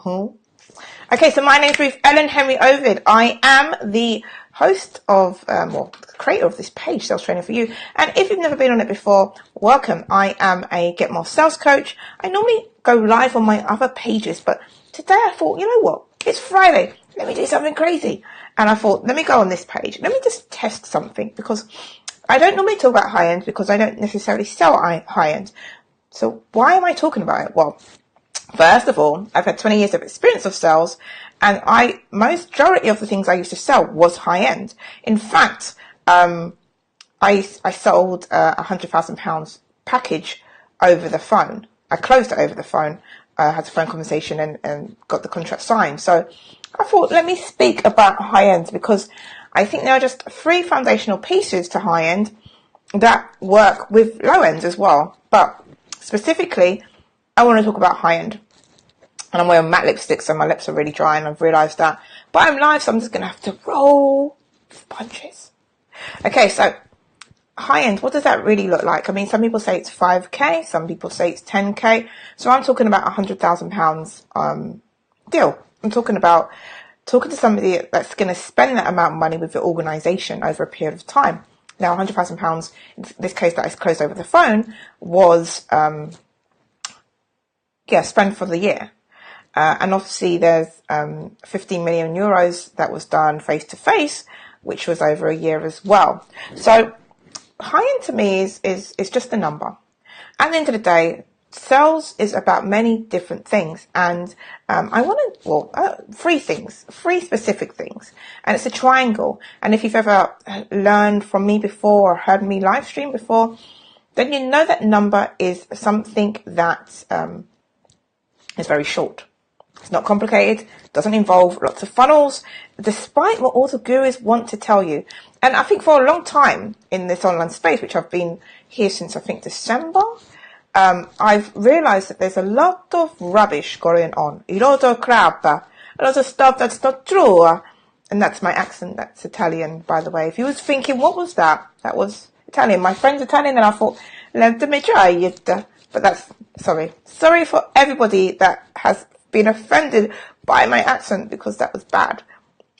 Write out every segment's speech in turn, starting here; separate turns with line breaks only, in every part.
Okay, so my name's Ruth-Ellen Henry Ovid. I am the host of, the creator of this page, Sales Training for You. And if you've never been on it before, welcome. I am a Get More Sales coach. I normally go live on my other pages, but today I thought, you know what? It's Friday. Let me do something crazy. And I thought, let me go on this page. Let me just test something, because I don't normally talk about high end because I don't necessarily sell high end. So why am I talking about it? Well, first of all, I've had 20 years of experience of sales, and majority of the things I used to sell was high end. In fact, I sold a £100,000 package over the phone. I closed it over the phone. I had a phone conversation and got the contract signed. So I thought, let me speak about high end, because I think there are just 3 foundational pieces to high end that work with low end as well. But specifically, I want to talk about high end. And I'm wearing matte lipstick, so my lips are really dry, and I've realised that. But I'm live, so I'm just going to have to roll with punches. Okay, so high end, what does that really look like? I mean, some people say it's 5k, some people say it's 10k. So I'm talking about £100,000 deal. I'm talking to somebody that's going to spend that amount of money with your organisation over a period of time. Now, £100,000, in this case that I closed over the phone, was spent for the year. And obviously there's 15 million euros that was done face to face, which was over a year as well. So high end to me is just a number. At the end of the day, sales is about many different things, and I want 3 things, 3 specific things, and it's a triangle. And if you've ever learned from me before or heard me live stream before, then you know that number is something that is very short. It's not complicated, doesn't involve lots of funnels, despite what all the gurus want to tell you. And I think for a long time in this online space, which I've been here since I think December, I've realised that there's a lot of rubbish going on. A lot of crap, a lot of stuff that's not true. And that's my accent, that's Italian, by the way. If you was thinking, what was that? That was Italian. My friend's Italian, and I thought, let me try it. But that's, sorry for everybody that has been offended by my accent, because that was bad.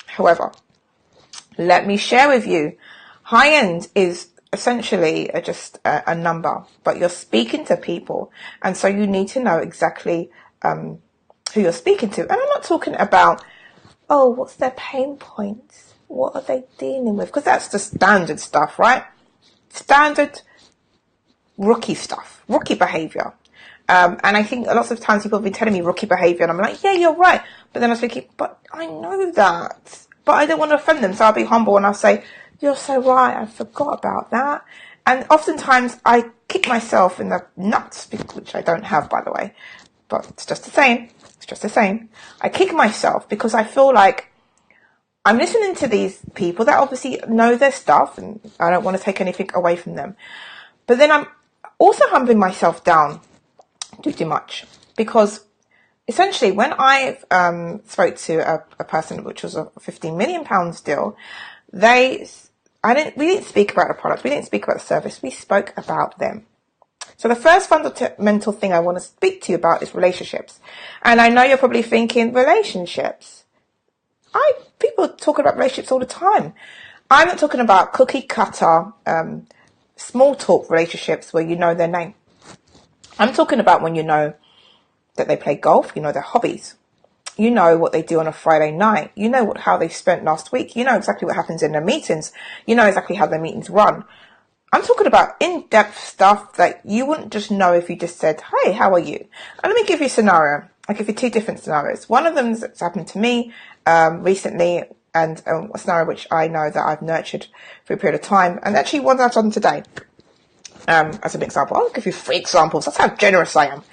However, let me share with you, high end is essentially just a number, but you're speaking to people, and so you need to know exactly who you're speaking to. And I'm not talking about, what's their pain points? What are they dealing with? Because that's the standard stuff, right? Standard rookie stuff, rookie behavior. And I think lots of times people have been telling me rookie behavior, and I'm like, yeah, you're right. But then I was thinking, but I know that. But I don't want to offend them, so I'll be humble and I'll say, you're so right, I forgot about that. And oftentimes I kick myself in the nuts, which I don't have, by the way. But it's just the same. It's just the same. I kick myself because I feel like I'm listening to these people that obviously know their stuff, and I don't want to take anything away from them. But then I'm also humbling myself down too much, because essentially when I spoke to a person, which was a £15 million deal, we didn't speak about the product, we didn't speak about the service, we spoke about them. So the first fundamental thing I want to speak to you about is relationships. And I know you're probably thinking, relationships? People talk about relationships all the time. I'm not talking about cookie cutter, small talk relationships where you know their name. I'm talking about when you know that they play golf, you know their hobbies, you know what they do on a Friday night, you know how they spent last week, you know exactly what happens in their meetings, you know exactly how their meetings run. I'm talking about in-depth stuff that you wouldn't just know if you just said, hey, how are you? And let me give you a scenario. I'll give you 2 different scenarios. One of them that's happened to me recently, and a scenario which I know that I've nurtured for a period of time, and actually one that I've done today. As an example, I'll give you 3 examples. That's how generous I am.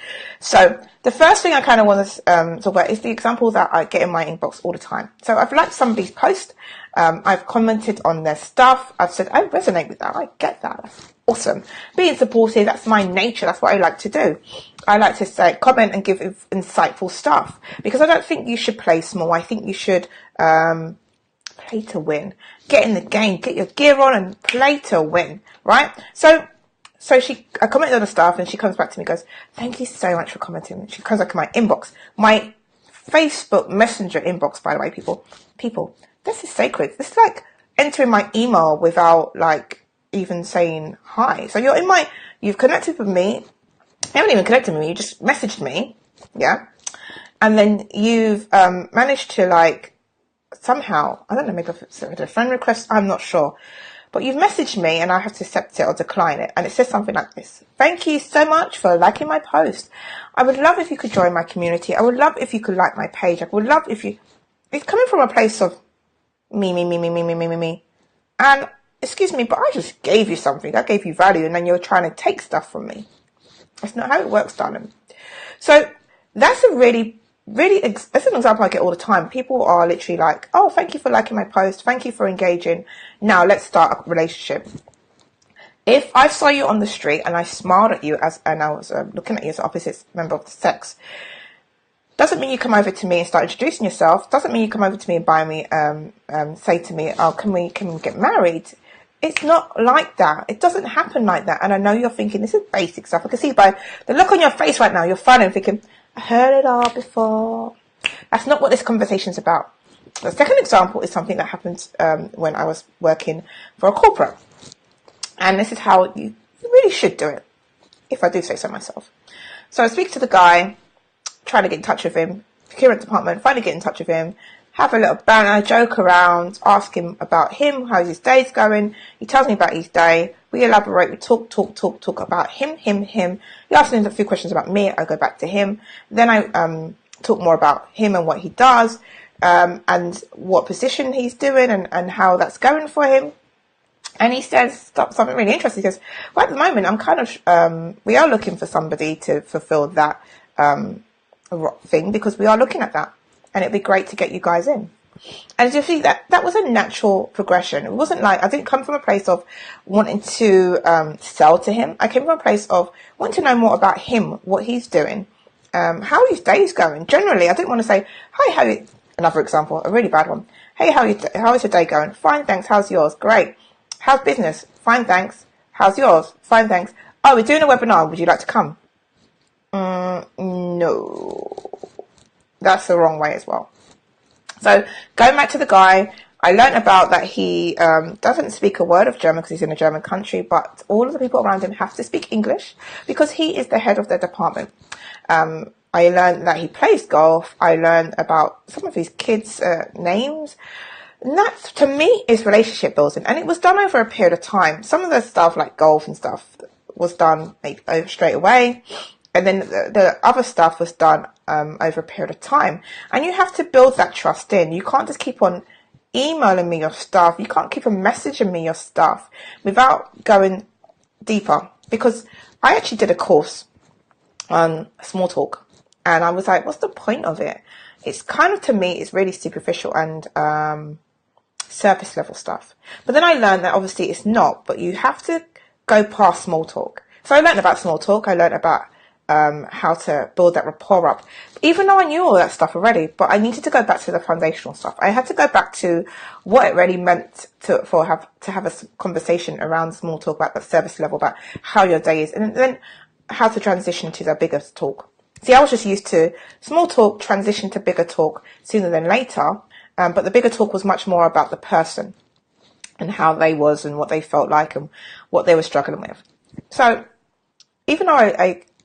So the first thing I kind of want to talk about is the example that I get in my inbox all the time. So I've liked somebody's post. I've commented on their stuff. I've said, I resonate with that. I get that. That's awesome. Being supportive, that's my nature. That's what I like to do. I like to say, comment and give insightful stuff, because I don't think you should play small. I think you should play to win. Get in the game. Get your gear on and play to win. Right? So I commented on the stuff, and she comes back to me and goes, thank you so much for commenting. She comes back in my inbox. My Facebook Messenger inbox, by the way, people, this is sacred. This is like entering my email without like even saying hi. So you've connected with me. You haven't even connected with me. You just messaged me. Yeah. And then you've managed to like somehow, I don't know, maybe it's a friend request, I'm not sure. But you've messaged me and I have to accept it or decline it. And it says something like this. Thank you so much for liking my post. I would love if you could join my community. I would love if you could like my page. I would love if you... It's coming from a place of me. And, excuse me, but I just gave you something. I gave you value and then you're trying to take stuff from me. That's not how it works, darling. So that's a that's an example I get all the time. People are literally like, oh, thank you for liking my post. Thank you for engaging. Now let's start a relationship. If I saw you on the street and I smiled at you and I was looking at you as an opposite member of the sex, doesn't mean you come over to me and start introducing yourself. Doesn't mean you come over to me and buy me, say to me, oh, can we get married? It's not like that. It doesn't happen like that. And I know you're thinking, this is basic stuff. I can see by the look on your face right now, you're fun and thinking, I heard it all before. That's not what this conversation is about. The second example is something that happened when I was working for a corporate. And this is how you really should do it, if I do say so myself. So I speak to the guy, trying to get in touch with him, procurement department, finally get in touch with him, have a little banter, joke around, ask him about him, how's his day's going. He tells me about his day. We elaborate, we talk about him. He asks me a few questions about me, I go back to him. Then I talk more about him and what he does, and what position he's doing and how that's going for him. And he says something really interesting. He says, well, at the moment, I'm kind of, we are looking for somebody to fulfill that thing because we are looking at that. And it'd be great to get you guys in. And you see that was a natural progression. It wasn't like, I didn't come from a place of wanting to sell to him. I came from a place of wanting to know more about him, what he's doing, how his day's going. Generally, I didn't want to say, hi, another example, a really bad one. Hey, how is your day going? Fine, thanks. How's yours? Great. How's business? Fine, thanks. How's yours? Fine, thanks. Oh, we're doing a webinar. Would you like to come? No. That's the wrong way as well. So going back to the guy, I learned about that he doesn't speak a word of German because he's in a German country, but all of the people around him have to speak English because he is the head of their department. I learned that he plays golf. I learned about some of his kids' names. And that, to me, is relationship building. And it was done over a period of time. Some of the stuff like golf and stuff was done maybe straight away. And then the other stuff was done over a period of time. And you have to build that trust in. You can't just keep on emailing me your stuff. You can't keep on messaging me your stuff without going deeper. Because I actually did a course on small talk. And I was like, what's the point of it? It's kind of, to me, it's really superficial and surface level stuff. But then I learned that obviously it's not. But you have to go past small talk. So I learned about small talk. I learned about how to build that rapport up, even though I knew all that stuff already, but I needed to go back to the foundational stuff. I had to go back to what it really meant to have a conversation around small talk, about the service level, about how your day is, and then how to transition to the bigger talk. See, I was just used to small talk, transition to bigger talk sooner than later, but the bigger talk was much more about the person and how they was and what they felt like and what they were struggling with. So even though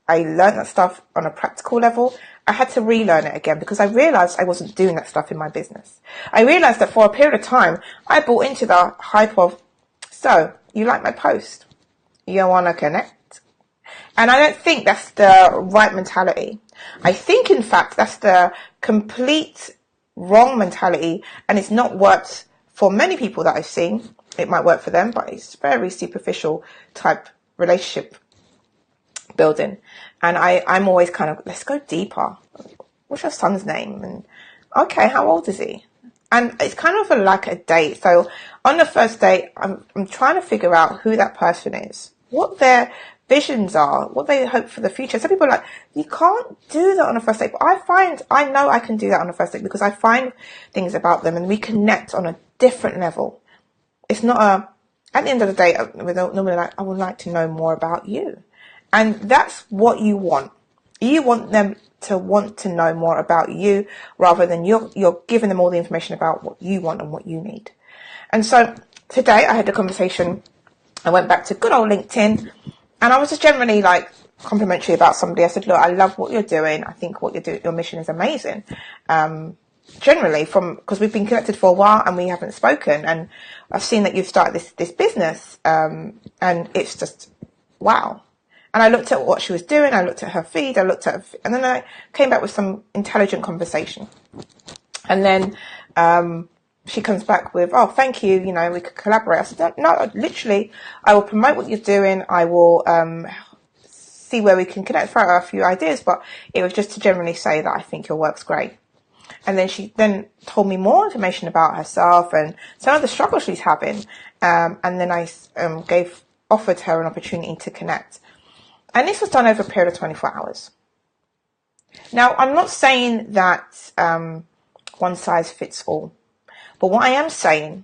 I learned that stuff on a practical level, I had to relearn it again because I realized I wasn't doing that stuff in my business. I realized that for a period of time, I bought into the hype of, so, you like my post? You want to connect? And I don't think that's the right mentality. I think, in fact, that's the complete wrong mentality, and it's not worked for many people that I've seen. It might work for them, but it's very superficial type relationship building. And I'm always kind of, let's go deeper. What's your son's name? And okay, how old is he? And it's kind of like a date. So on the first date, I'm trying to figure out who that person is, what their visions are, what they hope for the future. Some people are like, you can't do that on a first date. But I know I can do that on a first date because I find things about them and we connect on a different level. It's not at the end of the day, we're normally like, I would like to know more about you. And that's what you want. You want them to want to know more about you, rather than you're giving them all the information about what you want and what you need. And so today I had a conversation. I went back to good old LinkedIn, and I was just generally like complimentary about somebody. I said, look, I love what you're doing. I think what you're doing, your mission is amazing. Generally, because we've been connected for a while and we haven't spoken, and I've seen that you've started this business, and it's just wow. And I looked at what she was doing, I looked at her feed, and then I came back with some intelligent conversation. And then she comes back with, oh, thank you, we could collaborate. I said, no, literally, I will promote what you're doing. I will see where we can connect, throw out a few ideas, but it was just to generally say that I think your work's great. And then she then told me more information about herself and some of the struggles she's having. And then I offered her an opportunity to connect. And this was done over a period of 24 hours. Now, I'm not saying that one size fits all. But what I am saying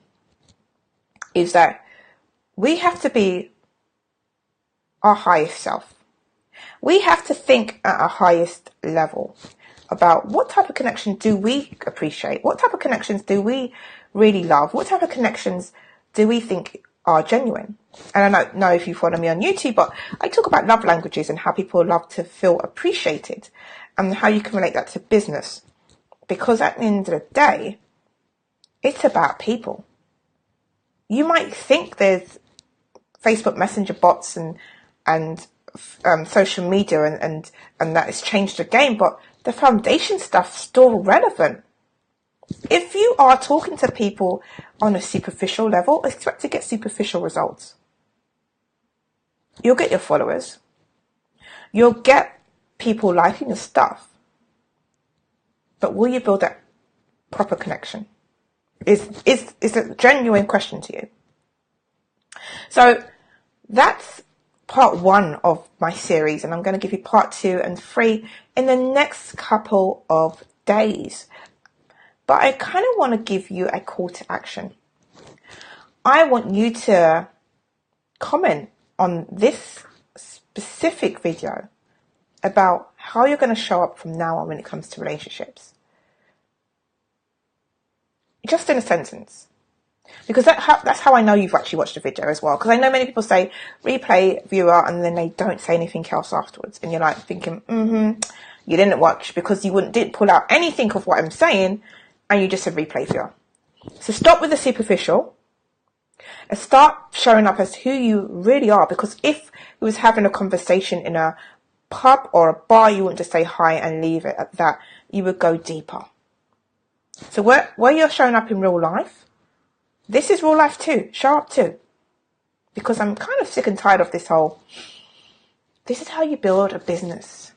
is that we have to be our highest self. We have to think at our highest level about what type of connection do we appreciate? What type of connections do we really love? What type of connections do we think are genuine? And I don't know if you follow me on YouTube, but I talk about love languages and how people love to feel appreciated and how you can relate that to business. Because at the end of the day, it's about people. You might think there's Facebook Messenger bots and social media and that has changed the game, but the foundation stuff's still relevant. If you are talking to people on a superficial level, expect to get superficial results. You'll get your followers. You'll get people liking your stuff. But will you build that proper connection? Is a genuine question to you. So that's part 1 of my series, and I'm going to give you part 2 and 3 in the next couple of days. But I kind of want to give you a call to action. I want you to comment on this specific video about how you're going to show up from now on when it comes to relationships. Just in a sentence. Because that's how I know you've actually watched the video as well. Because I know many people say replay viewer and then they don't say anything else afterwards. And you're like thinking, you didn't watch because you didn't pull out anything of what I'm saying and you just said replay viewer. So stop with the superficial and start showing up as who you really are. Because if you was having a conversation in a pub or a bar, you wouldn't just say hi and leave it at that. You would go deeper. So where you're showing up in real life, this is real life too. Show up too. Because I'm kind of sick and tired of this is how you build a business.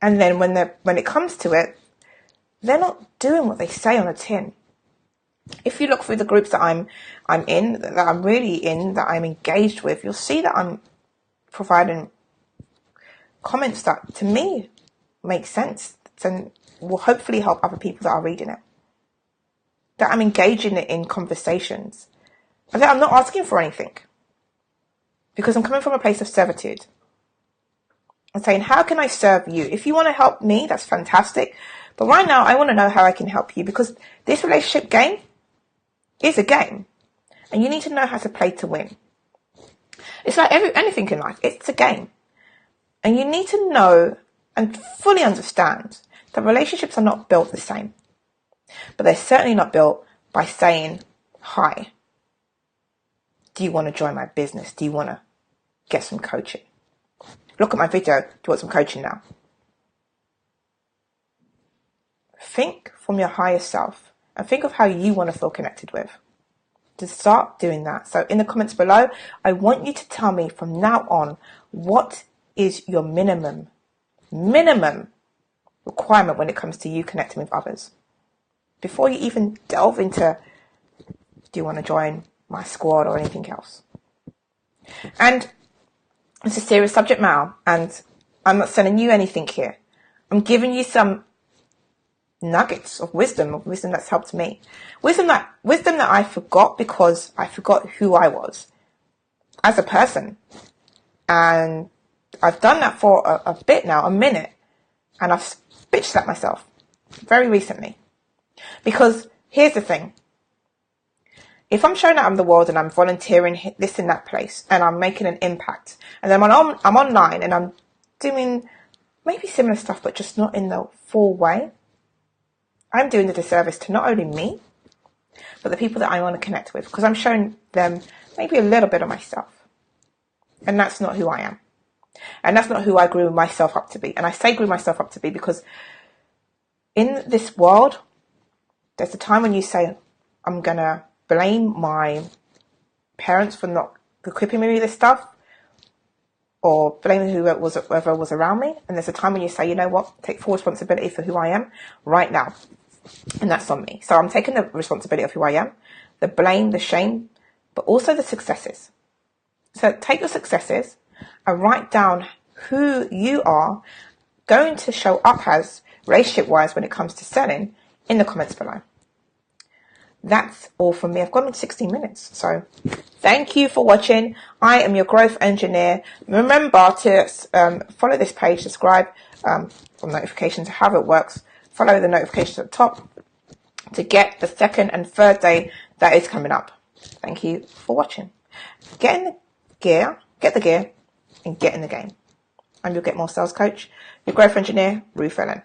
And then when it comes to it, they're not doing what they say on a tin. If you look through the groups that I'm in, that I'm really in, that I'm engaged with, you'll see that I'm providing comments that to me make sense and will hopefully help other people that are reading it. That I'm engaging it in conversations. And that I'm not asking for anything. Because I'm coming from a place of servitude. I'm saying, how can I serve you? If you want to help me, that's fantastic. But right now, I want to know how I can help you. Because this relationship game is a game. And you need to know how to play to win. It's like anything in life. It's a game. And you need to know and fully understand that relationships are not built the same. But they're certainly not built by saying, hi, do you want to join my business? Do you want to get some coaching? Look at my video. Do you want some coaching now? Think from your higher self and think of how you want to feel connected with. Just start doing that. So in the comments below, I want you to tell me from now on, what is your minimum requirement when it comes to you connecting with others? Before you even delve into, do you want to join my squad or anything else? And it's a serious subject matter, and I'm not selling you anything here. I'm giving you some nuggets of wisdom that's helped me. Wisdom that I forgot because I forgot who I was as a person. And I've done that for a bit now, a minute. And I've bitch slapped myself very recently. Because here's the thing. If I'm showing up in the world and I'm volunteering this in that place and I'm making an impact, and then I'm online and I'm doing maybe similar stuff but just not in the full way, I'm doing the disservice to not only me, but the people that I want to connect with, because I'm showing them maybe a little bit of myself. And that's not who I am. And that's not who I grew myself up to be. And I say grew myself up to be because in this world, there's a time when you say, I'm going to blame my parents for not equipping me with this stuff, or blame whoever was around me. And there's a time when you say, you know what, take full responsibility for who I am right now. And that's on me. So I'm taking the responsibility of who I am, the blame, the shame, but also the successes. So take your successes and write down who you are going to show up as relationship-wise when it comes to selling in the comments below. That's all from me. I've gone in 16 minutes. So thank you for watching. I am your growth engineer. Remember to follow this page, subscribe for notifications, however it works. Follow the notifications at the top to get the second and third day that is coming up. Thank you for watching. Get the gear, and get in the game. I'm your Get More Sales Coach, your growth engineer, Ruth-Ellen.